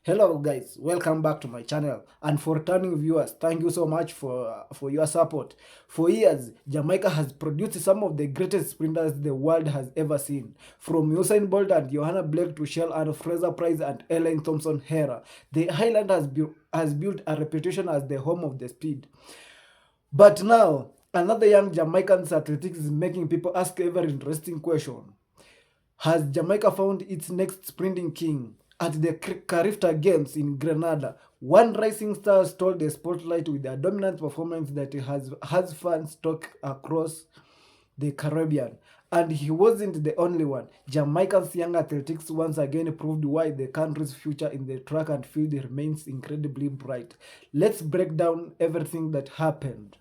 Hello guys, welcome back to my channel, and for returning viewers, thank you so much for your support. For years, Jamaica has produced some of the greatest sprinters the world has ever seen. From Usain Bolt and Johanna Blake to Shell and Fraser Price and Ellen Thompson Hera, the island has built a reputation as the home of the speed. But now, another young Jamaican athletics is making people ask a very interesting question. Has Jamaica found its next sprinting king? At the Carifta Games in Grenada, one rising star stole the spotlight with a dominant performance that has fans talk across the Caribbean. And he wasn't the only one. Jamaica's young athletics once again proved why the country's future in the track and field remains incredibly bright. Let's break down everything that happened.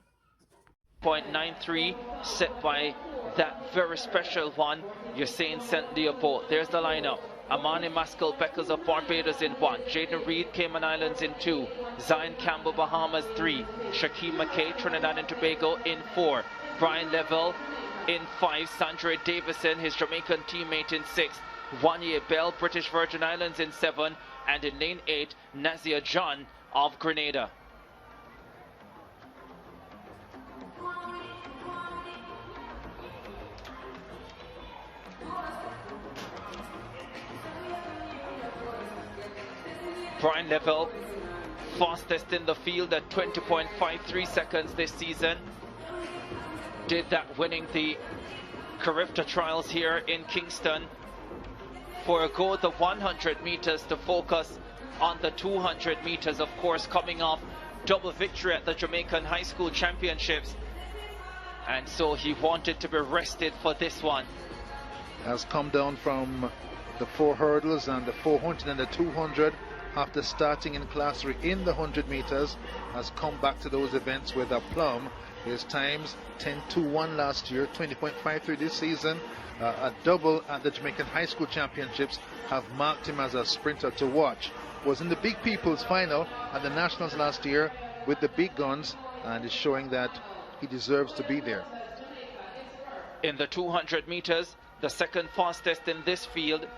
0.93 set by that very special one, Usain St. Leopold. There's the lineup. Amani Maskell Beckers of Barbados in 1, Jaden Reed, Cayman Islands in 2, Zion Campbell, Bahamas 3, Shaquem McKay, Trinidad and Tobago in 4, Brian Level in 5, Sandra Davison, his Jamaican teammate in 6, Wanye Bell, British Virgin Islands in 7, and in lane 8, Nazia John of Grenada. Brian Level, fastest in the field at 20.53 seconds this season. Did that winning the Carifta trials here in Kingston. Forego the 100 meters to focus on the 200 meters, of course, coming off double victory at the Jamaican High School Championships. And so he wanted to be rested for this one. Has come down from the 4 hurdles and the 400 and the 200. After starting in class 3 in the 100 meters, has come back to those events with a plum. His times 10.21 last year, 20.53 this season. A double at the Jamaican High School Championships have marked him as a sprinter to watch. Was in the Big People's final at the Nationals last year with the big guns, and is showing that he deserves to be there. In the 200 meters, the second fastest in this field,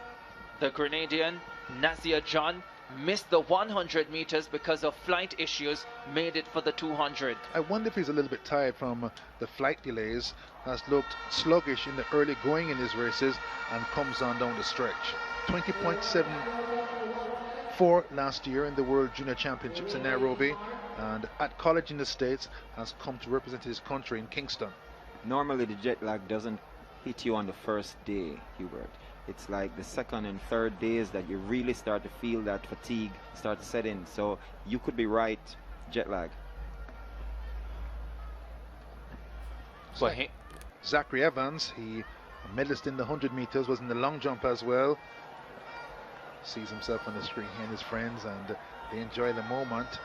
the Grenadian Nazia John missed the 100 meters because of flight issues, made it for the 200. I wonder if he's a little bit tired from the flight delays. Has looked sluggish in the early going in his races and comes on down the stretch. 20.74 last year in the World Junior Championships in Nairobi, and at college in the States has come to represent his country in Kingston. Normally the jet lag doesn't hit you on the first day, Hubert. It's like the second and third days that you really start to feel that fatigue start to set in. So you could be right, jet lag. Well, Zachary Evans, he a medalist in the 100 meters, was in the long jump as well. Sees himself on the screen here and his friends, and they enjoy the moment.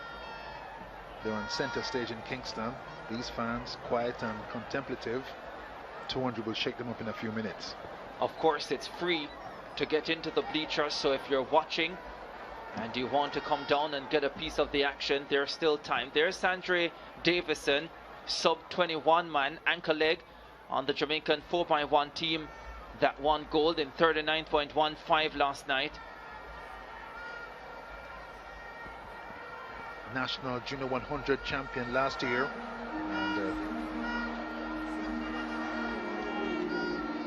They're on center stage in Kingston. These fans, quiet and contemplative. 200 will shake them up in a few minutes. Of course, it's free to get into the bleachers, so if you're watching and you want to come down and get a piece of the action, there's still time. There's Sandra Davison, sub 21 man, anchor leg on the Jamaican 4x1 team that won gold in 39.15 last night. National Junior 100 champion last year, and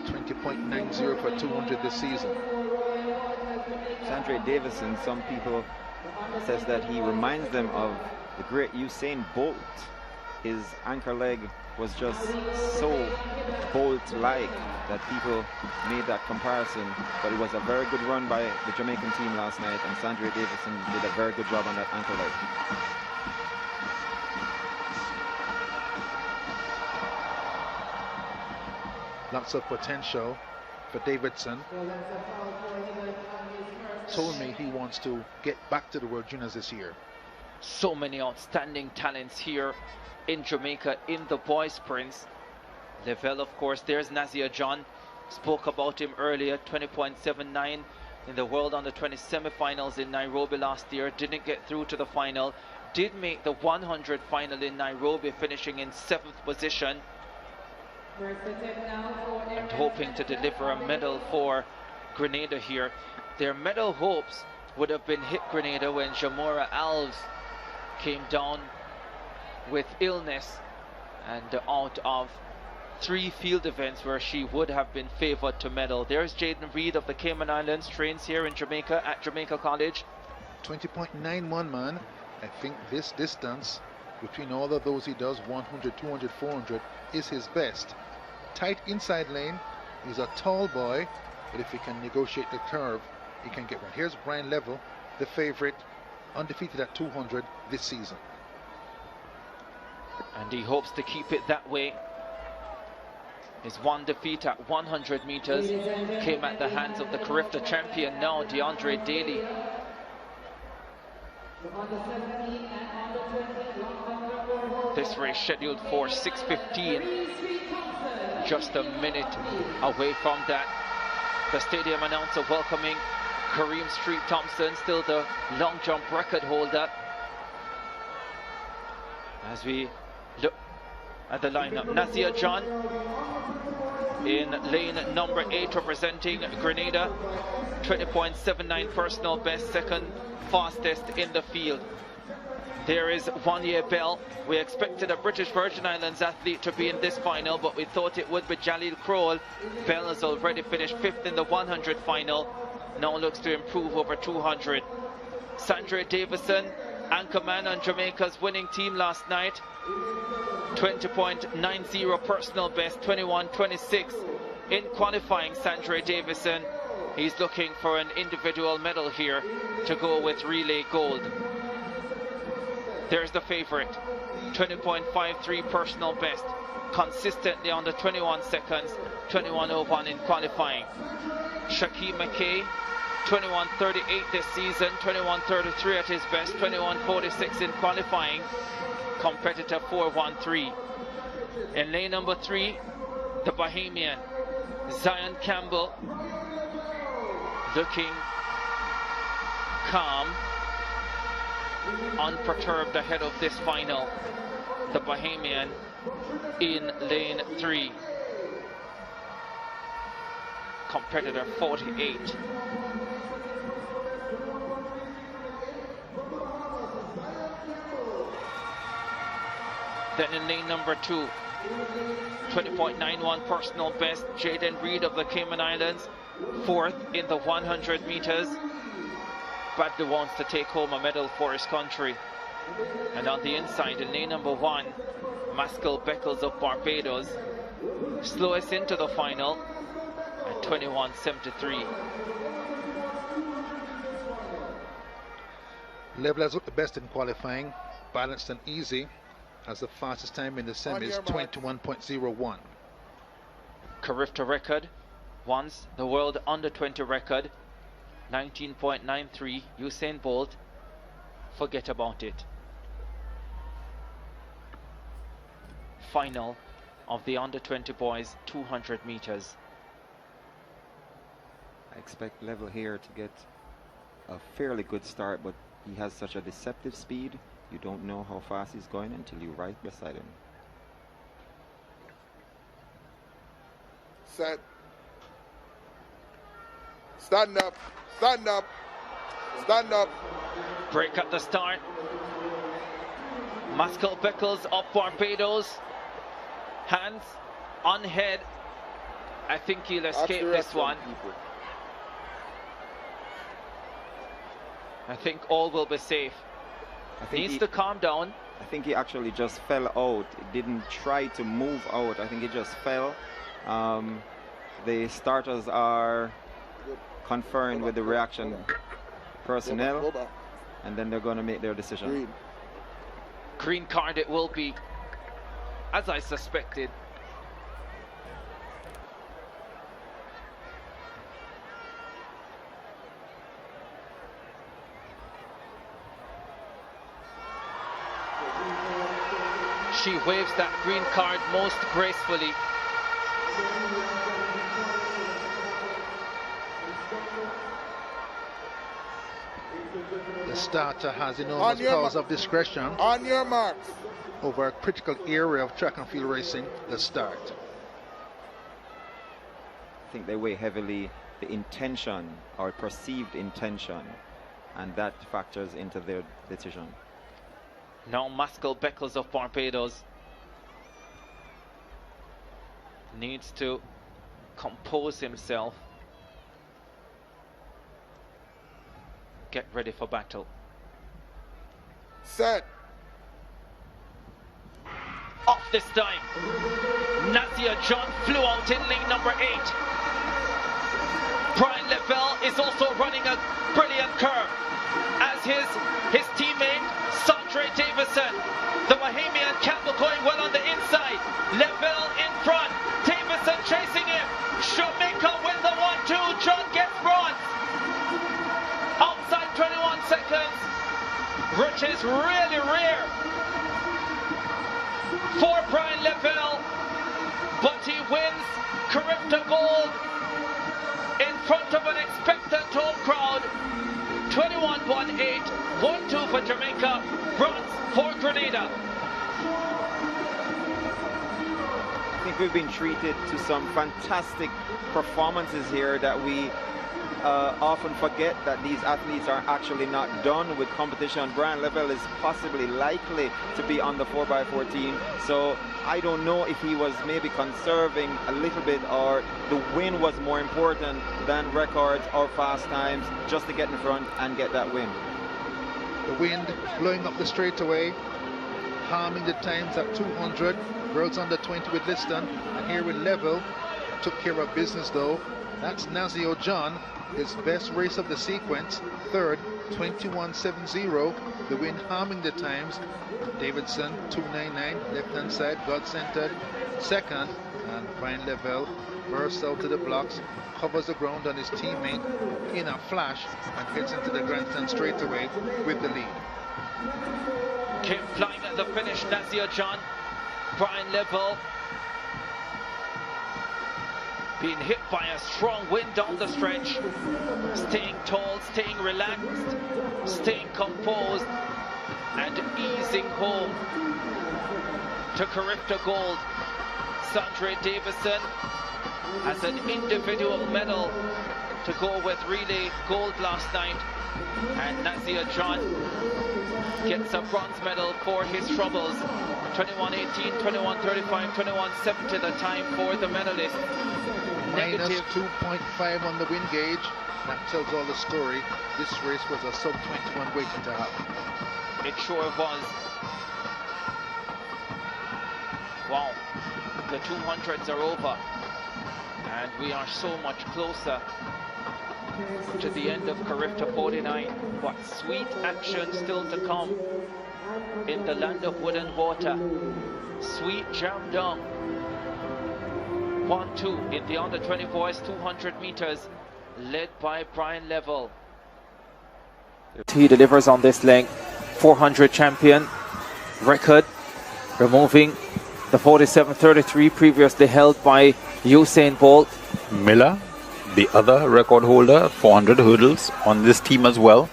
20.90 for 200 this season. Sandra Davison, some people says that he reminds them of the great Usain Bolt. His anchor leg was just so Bolt-like that people made that comparison. But it was a very good run by the Jamaican team last night, and Sandra Davison did a very good job on that anchor leg. Lots of potential for Davidson. Told me he wants to get back to the World Juniors this year. So many outstanding talents here in Jamaica in the boys sprints. Level, of course, there's Nazia John. Spoke about him earlier, 20.79 in the World Under 20 semi-finals in Nairobi last year. Didn't get through to the final. Did make the 100 final in Nairobi, finishing in 7th position. And hoping to deliver a medal for Grenada here. Their medal hopes would have been hit Grenada when Jamora Alves came down with illness and out of 3 field events where she would have been favored to medal. There's Jaden Reed of the Cayman Islands, trains here in Jamaica at Jamaica College. 20.91, man. I think this distance between all of those he does, 100, 200, 400, is his best. Tight inside lane. He's a tall boy, but if he can negotiate the curve, he can get one. Here's Brian Level, the favorite, undefeated at 200 this season. And he hopes to keep it that way. His one defeat at 100 meters came at the hands of the Carifta champion now, DeAndre Daly. This race scheduled for 6:15. Just a minute away from that. The stadium announcer welcoming Kareem Street Thompson, still the long jump record holder. As we look at the lineup, Nazia John in lane number 8 representing Grenada, 20.79 personal best, second fastest in the field. There is Wanya Bell. We expected a British Virgin Islands athlete to be in this final, but we thought it would be Jalil Kroll. Bell has already finished 5th in the 100 final, now looks to improve over 200. Sandra Davison, anchorman on Jamaica's winning team last night, 20.90 personal best, 21.26 in qualifying. Sandra Davison, he's looking for an individual medal here to go with relay gold. There's the favorite, 20.53 personal best, consistently under 21 seconds, 21.01 in qualifying. Shaquille McKay, 21.38 this season, 21.33 at his best, 21.46 in qualifying, competitor 4.13. In lane number 3, the Bahamian, Zion Campbell, looking calm, unperturbed ahead of this final. The Bahamian in lane 3. Competitor 48. Then in lane number 2, 20.91 personal best, Jaden Reed of the Cayman Islands, 4th in the 100 meters. Badly wants to take home a medal for his country. And on the inside, in lane number 1, Maskell Beckles of Barbados, slowest into the final at 21.73. Level has looked the best in qualifying, balanced and easy. Has the fastest time in the semis, 21.01. Carifta record, once the world under 20 record, 19.93. Usain Bolt, forget about it. Final of the under 20 boys 200 meters. I expect Level here to get a fairly good start, but he has such a deceptive speed. You don't know how fast he's going until you're right beside him. Set. Stand up. Stand up. Stand up. Break at the start. Maskell Beckles of Barbados. Hands on head. I think he'll escape this one. I think all will be safe. Needs to calm down. I think he actually just fell out. He didn't try to move out. I think he just fell. The starters are conferring with the reaction personnel, and then they're going to make their decision. Green card it will be, as I suspected. She waves that green card most gracefully. The starter has enormous powers of discretion On your marks. over a critical area of track and field racing, the start. I think they weigh heavily the intention or perceived intention and that factors into their decision. Now Maskell Beckles of Barbados needs to compose himself, get ready for battle. Set. Off this time. Nazia John flew out in lane number 8. Brian Lavelle is also running a brilliant curve, as his teammate Sandre Davison. The Bahamian Campbell going well on the inside. Lavelle in front. Davison chasing him. Jamaica win the 1-2. John gets bronze. Outside 21 seconds, which is really rare for Brian Lavelle, but he wins Caribta Gold in front of an expectant home crowd. 21-1-8, 1-2 for Jamaica, bronze for Grenada. I think we've been treated to some fantastic performances here that we often forget that these athletes are actually not done with competition. Brian Lavelle is possibly likely to be on the 4x14, so I don't know if he was maybe conserving a little bit, or the win was more important than records or fast times, just to get in front and get that win. The wind blowing up the straightaway, harming the times at 200. Girls under 20 with Liston, and here with Level took care of business though. That's Nazio John, his best race of the sequence, third, 21.70. The wind harming the times. Davidson 2.99, left hand side, God-centered, second, and Brian Lavelle bursts out to the blocks, covers the ground on his teammate in a flash, and gets into the grandstand straight away with the lead. Came flying at the finish, Nazia John. Brian Lavelle being hit by a strong wind down the stretch, staying tall, staying relaxed, staying composed, and easing home to Caribta Gold. Sandre Davison has an individual medal to go with relay gold last night, and Nazia John gets a bronze medal for his troubles. 21.18, 21.35, 21.70 the time for the medalist. Minus 2.5 on the wind gauge. That tells all the story. This race was a sub-21 waiting to happen. It sure was. Wow, the 200s are over, and we are so much closer to the end of Caribta 49. But sweet action still to come in the land of wood and water. Sweet jam down. 1-2 in the under 20 boys 200 meters, led by Brian Lavelle. He delivers on this length. 400 champion record, removing the 47.33 previously held by Usain Bolt. Miller, the other record holder, 400 hurdles on this team as well.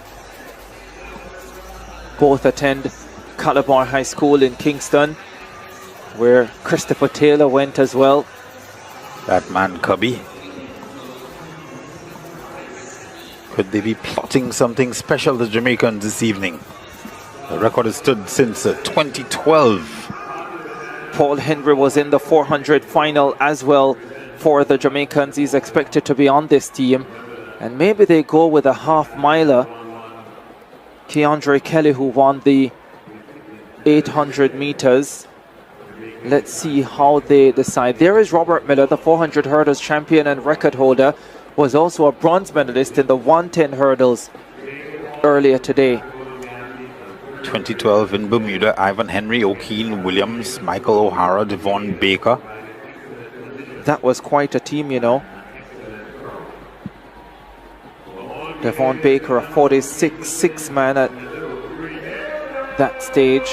Both attend Calabar High School in Kingston, where Christopher Taylor went as well. That man Cubby. Could they be plotting something special, the Jamaicans, this evening? The record has stood since 2012. Paul Henry was in the 400 final as well for the Jamaicans. He's expected to be on this team. And maybe they go with a half miler. Keandre Kelly, who won the 800 meters. Let's see how they decide. There is Robert Miller, the 400 hurdles champion and record holder, was also a bronze medalist in the 110 hurdles earlier today. 2012 in Bermuda, Ivan Henry, O'Keen Williams, Michael O'Hara, Devon Baker. That was quite a team, you know. Devon Baker, a 46-6 man at that stage.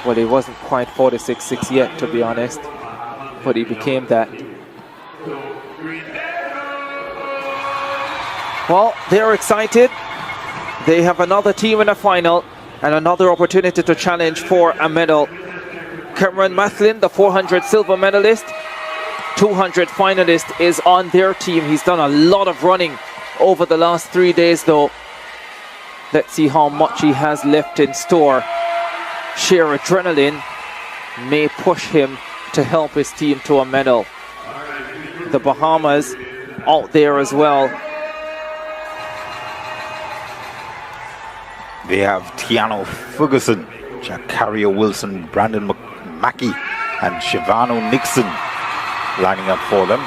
Well, he wasn't quite 46-6 yet, to be honest, but he became that. Well, they're excited. They have another team in a final and another opportunity to challenge for a medal. Cameron Mathlin, the 400 silver medalist, 200 finalist, is on their team. He's done a lot of running over the last 3 days though. Let's see how much he has left in store. Sheer adrenaline may push him to help his team to a medal. The Bahamas out there as well. They have Tiano Ferguson, Jakaria Wilson, Brandon Mackey, and Shivano Nixon lining up for them.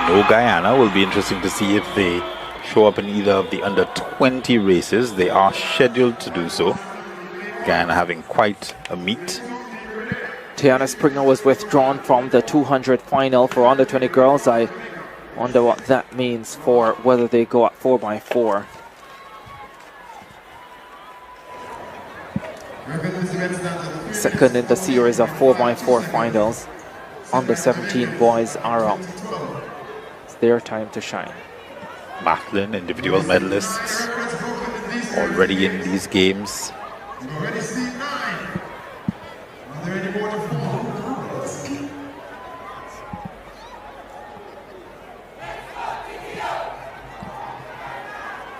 No Guyana. Will be interesting to see if they show up in either of the under 20 races. They are scheduled to do so. Guyana having quite a meet. Tiana Springer was withdrawn from the 200 final for under 20 girls. I wonder what that means for whether they go at 4x4. Second in the series of 4x4 finals. Under 17 boys are up. It's their time to shine. Macklin, individual medalists, already in these games.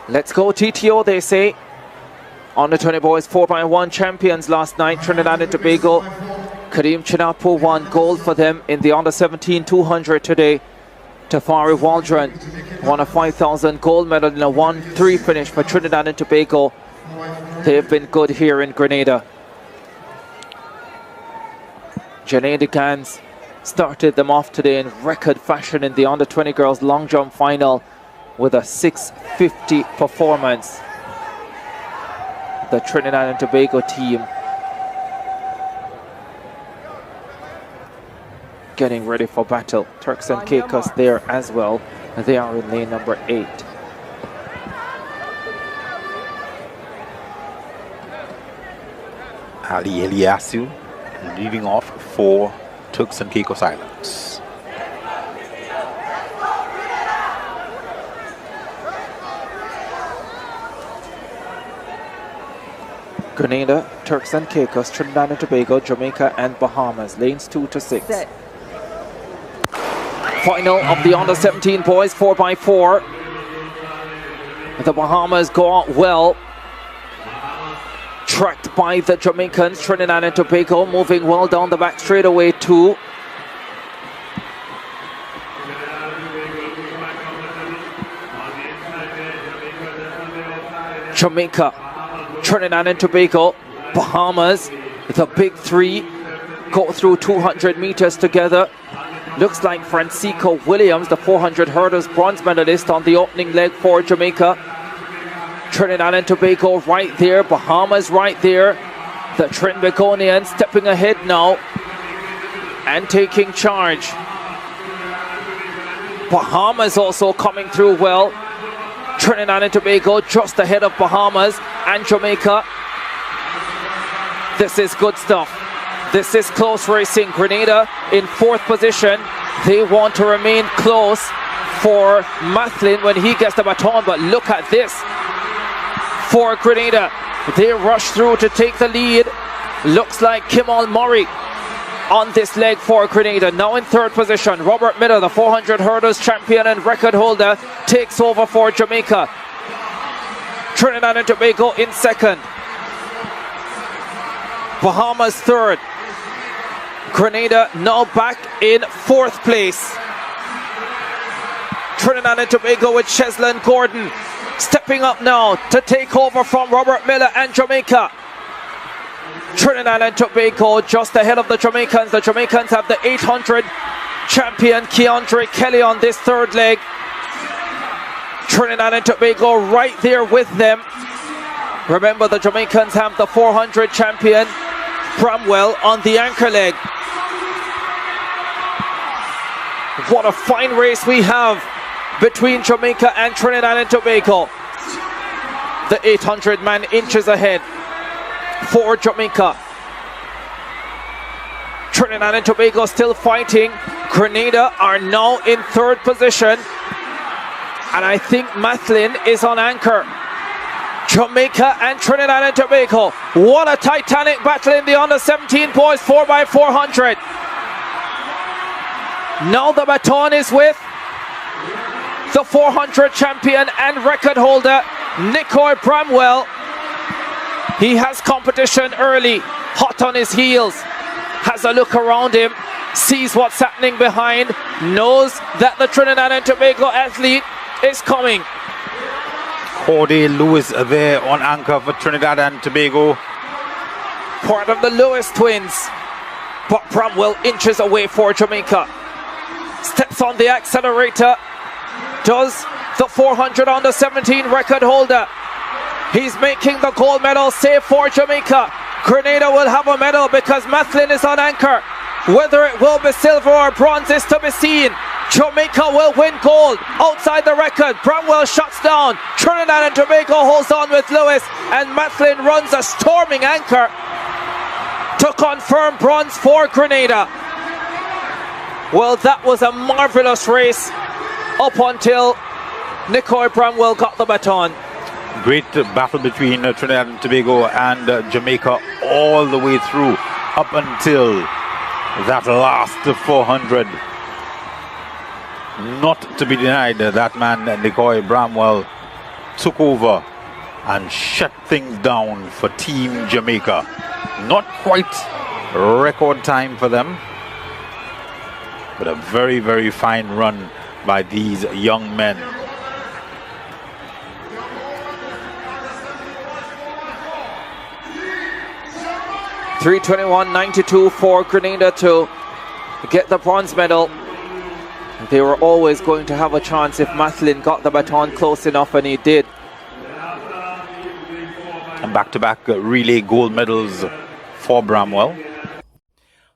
Let's go TTO, they say. Under 20 boys 4x1 champions last night, Trinidad and Tobago. Kareem Chinapu won gold for them in the under 17 200 today. Tafari Waldron won a 5,000 gold medal in a 1-3 finish for Trinidad and Tobago. They've been good here in Grenada. Janae Gans started them off today in record fashion in the under 20 girls long jump final with a 6:50 performance. The Trinidad and Tobago team getting ready for battle. Turks and Caicos there as well. They are in lane number 8. Ali Eliasu leading off for Turks and Caicos Islands. Grenada, Turks and Caicos, Trinidad and Tobago, Jamaica and Bahamas. Lanes 2 to 6. Set. Final of the under 17 boys 4x4. The Bahamas go out well. Tracked by the Jamaicans, Trinidad and Tobago moving well down the back straightaway too. Jamaica, Trinidad and Tobago, Bahamas, the big three go through 200 meters together. Looks like Francisco Williams, the 400 hurdles bronze medalist on the opening leg for Jamaica. Trinidad and Tobago right there, Bahamas right there. The Trinbagonians stepping ahead now and taking charge. Bahamas also coming through well. Trinidad and Tobago just ahead of Bahamas and Jamaica. This is good stuff. This is close racing. Grenada in 4th position. They want to remain close for Mathlin when he gets the baton, but look at this. For Grenada, they rush through to take the lead. Looks like Kimal Murray on this leg for Grenada. Now in 3rd position, Robert Miller, the 400 hurdles champion and record holder, takes over for Jamaica. Trinidad and Tobago in 2nd. Bahamas 3rd. Grenada now back in 4th place. Trinidad and Tobago with Cheslin Gordon stepping up now to take over from Robert Miller and Jamaica. Trinidad and Tobago just ahead of the Jamaicans. The Jamaicans have the 800 champion Keandre Kelly on this 3rd leg. Trinidad and Tobago right there with them. Remember, the Jamaicans have the 400 champion Bramwell on the anchor leg. What a fine race we have between Jamaica and Trinidad and Tobago. The 800 man inches ahead for Jamaica. Trinidad and Tobago still fighting. Grenada are now in 3rd position. And I think Mathlin is on anchor. Jamaica and Trinidad and Tobago. What a titanic battle in the under-17 boys 4x400. Now the baton is with the 400 champion and record holder, Nicoy Bramwell. He has competition early, hot on his heels, has a look around him, sees what's happening behind, knows that the Trinidad and Tobago athlete is coming. Corday Lewis there on anchor for Trinidad and Tobago. Part of the Lewis twins, but Bramwell inches away for Jamaica. Steps on the accelerator, does the 400 under 17 record holder. He's making the gold medal save for Jamaica. Grenada will have a medal because Mathlin is on anchor. Whether it will be silver or bronze is to be seen. Jamaica will win gold outside the record. Bramwell shuts down. Trinidad and Tobago holds on with Lewis, and Mathlin runs a storming anchor to confirm bronze for Grenada. Well, that was a marvelous race up until Nicoy Bramwell got the baton. Great battle between Trinidad and Tobago and Jamaica all the way through up until that last 400. Not to be denied, that man Nicoy Bramwell took over and shut things down for Team Jamaica. Not quite record time for them, but a very, very fine run by these young men. .321.92 for Grenada to get the bronze medal. They were always going to have a chance if Mathlin got the baton close enough, and he did. And back-to-back relay gold medals for Bramwell.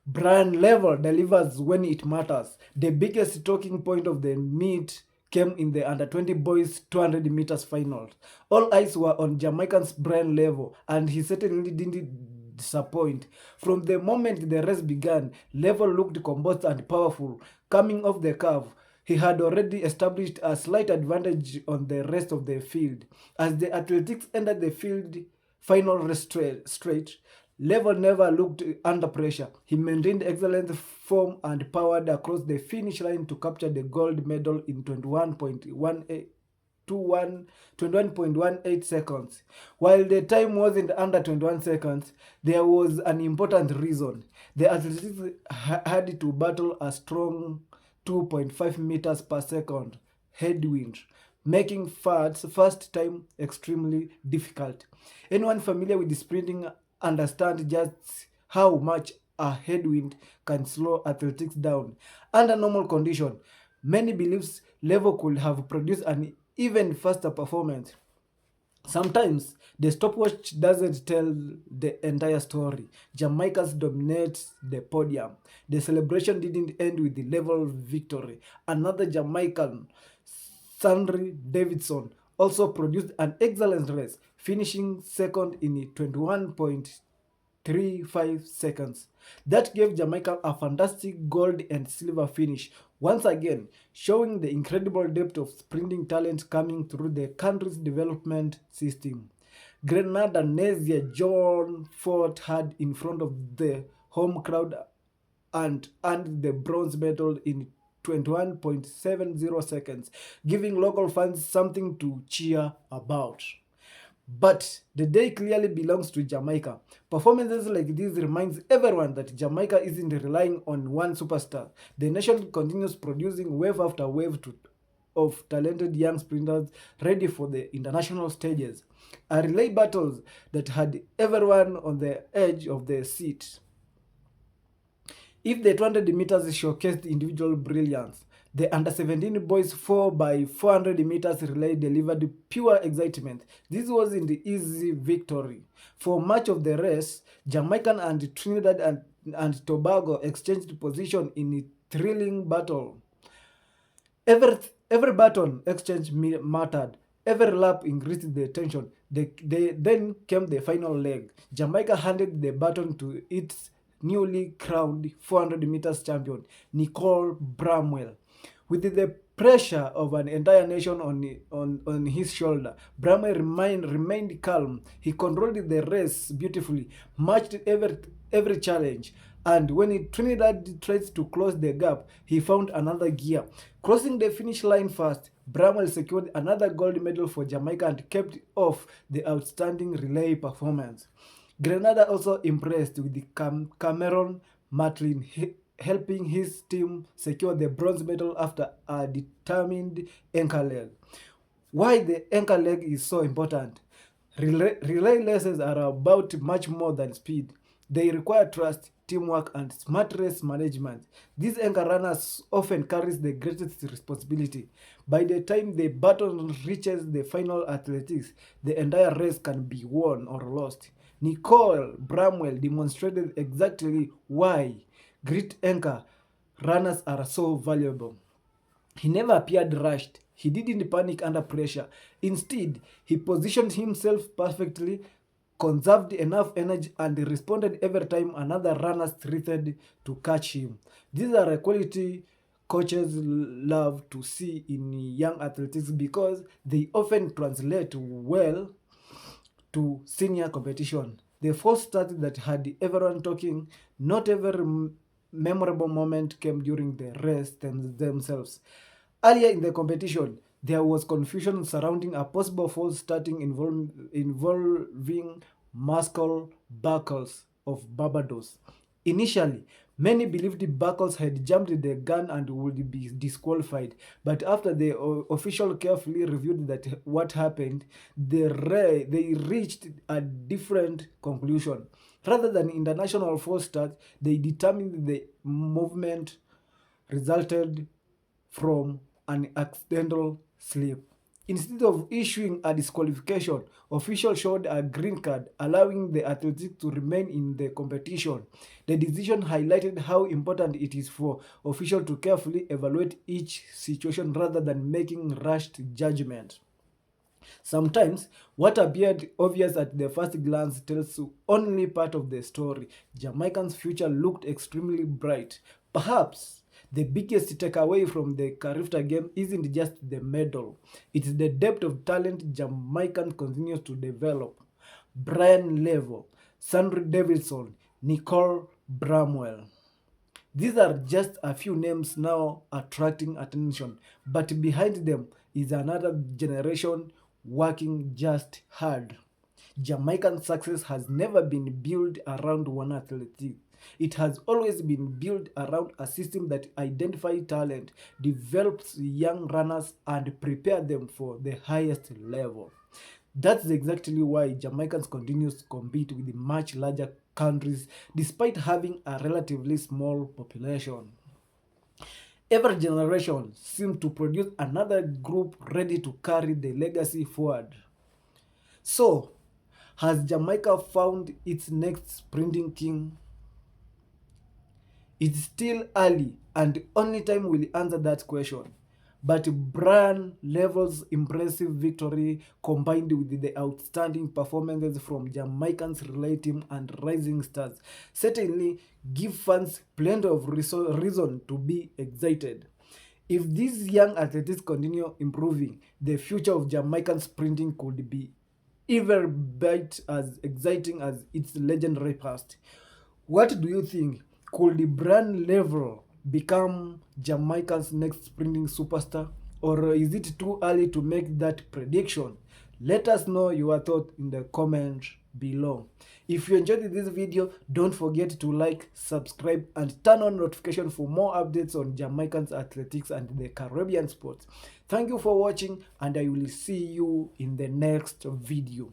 Brian Level delivers when it matters. The biggest talking point of the meet came in the under-20 boys 200 meters final. All eyes were on Jamaican's Brian Level, and he certainly didn't disappoint. From the moment the race began, Level looked composed and powerful. Coming off the curve, he had already established a slight advantage on the rest of the field. As the athletics entered the field final race straight, Level never looked under pressure. He maintained excellent form and powered across the finish line to capture the gold medal in 21.18 seconds. While the time wasn't under 21 seconds, there was an important reason. The athletics had to battle a strong 2.5 meters per second headwind, making first time extremely difficult. Anyone familiar with sprinting understand just how much a headwind can slow athletics down. Under normal condition, many believes Level could have produced an even faster performance. Sometimes the stopwatch doesn't tell the entire story. Jamaica dominates the podium. The celebration didn't end with the Level victory. Another Jamaican, Sandry Davidson, also produced an excellent race, finishing second in 21.35 seconds. That gave Jamaica a fantastic gold and silver finish, once again showing the incredible depth of sprinting talent coming through the country's development system. Grenada Nazia John fought hard in front of the home crowd and earned the bronze medal in 21.70 seconds, giving local fans something to cheer about. But the day clearly belongs to Jamaica. Performances like this reminds everyone that Jamaica isn't relying on one superstar. The nation continues producing wave after wave of talented young sprinters ready for the international stages. A relay battles that had everyone on the edge of their seat. If the 200 meters showcased individual brilliance, the under-17 boys 4x400 meters relay delivered pure excitement. This wasn't an easy victory. For much of the race, Jamaican and Trinidad and Tobago exchanged position in a thrilling battle. Every baton exchange mattered. Every lap increased the tension. Then came the final leg. Jamaica handed the baton to its newly crowned 400 meters champion, Nicole Bramwell. With the pressure of an entire nation on his shoulder, Bramwell remained calm. He controlled the race beautifully, matched every challenge, and when Trinidad tried to close the gap, he found another gear. Crossing the finish line first, Bramwell secured another gold medal for Jamaica and kept off the outstanding relay performance. Grenada also impressed with the Cameron Matlin, helping his team secure the bronze medal after a determined anchor leg. Why the anchor leg is so important? Relay races are about much more than speed. They require trust, teamwork, and smart race management. These anchor runners often carries the greatest responsibility. By the time the baton reaches the final athletics, the entire race can be won or lost. Nicole Bramwell demonstrated exactly why great anchor runners are so valuable. He never appeared rushed. He didn't panic under pressure. Instead, he positioned himself perfectly, conserved enough energy, and responded every time another runner threatened to catch him. These are a quality coaches love to see in young athletics because they often translate well to senior competition. The false start that had everyone talking, not every memorable moment came during the race themselves. Earlier in the competition, there was confusion surrounding a possible false starting involving muscle buckles of Barbados. Initially, many believed Buckles had jumped the gun and would be disqualified, but after the official carefully reviewed that what happened, they reached a different conclusion. Rather than international false start, they determined the movement resulted from an accidental slip. Instead of issuing a disqualification, officials showed a green card, allowing the athlete to remain in the competition. The decision highlighted how important it is for officials to carefully evaluate each situation rather than making rushed judgment. Sometimes, what appeared obvious at the first glance tells only part of the story. Jamaican's future looked extremely bright. Perhaps the biggest takeaway from the Carifta game isn't just the medal, it's the depth of talent Jamaican continues to develop. Brian Level, Sandra Davidson, Nicole Bramwell. These are just a few names now attracting attention, but behind them is another generation working just hard. Jamaican success has never been built around one athlete. It has always been built around a system that identifies talent, develops young runners, and prepares them for the highest level. That's exactly why Jamaicans continue to compete with much larger countries despite having a relatively small population. Every generation seems to produce another group ready to carry the legacy forward. So, has Jamaica found its next sprinting king? It's still early, and only time will answer that question. But Brian Level's impressive victory, combined with the outstanding performances from Jamaican's relay team and rising stars, certainly give fans plenty of reason to be excited. If these young athletes continue improving, the future of Jamaican sprinting could be even bit as exciting as its legendary past. What do you think? Could the brand level become Jamaica's next sprinting superstar? Or is it too early to make that prediction? Let us know your thoughts in the comments below. If you enjoyed this video, don't forget to like, subscribe, and turn on notification for more updates on Jamaican's athletics and the Caribbean sports. Thank you for watching, and I will see you in the next video.